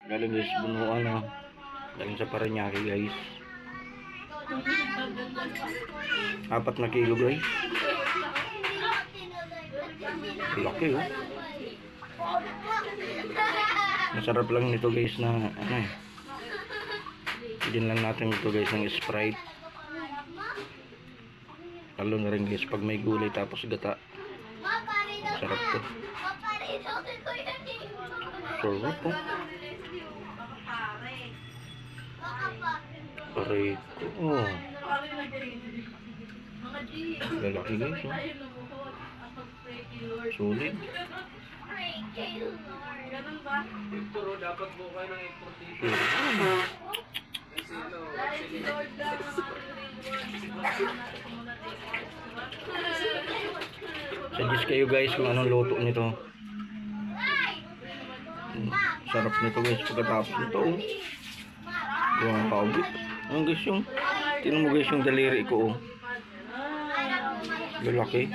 Galing guys, bunuan na. Galing sa Parañaque guys. 4 na kilo guys. Laki oh. Masarap lang nito guys na ano eh. Pidin lang natin ito guys ng Sprite. Lalo na rin guys pag may gulay tapos gata. Sarap to. Sarap po. Aray ko. Oh. Lalaki guys. Oh. Sulit. Ganun ba? Puro dapat mo kayo ng importation. Dahil si Lord lang ang Suggest kayo guys kung anong luto nito. Sarap nito guys pagkatapos nito. Oh. Yung paubit. Ano guys yung tinan mo guys yung daliri ko oh. Lalaki.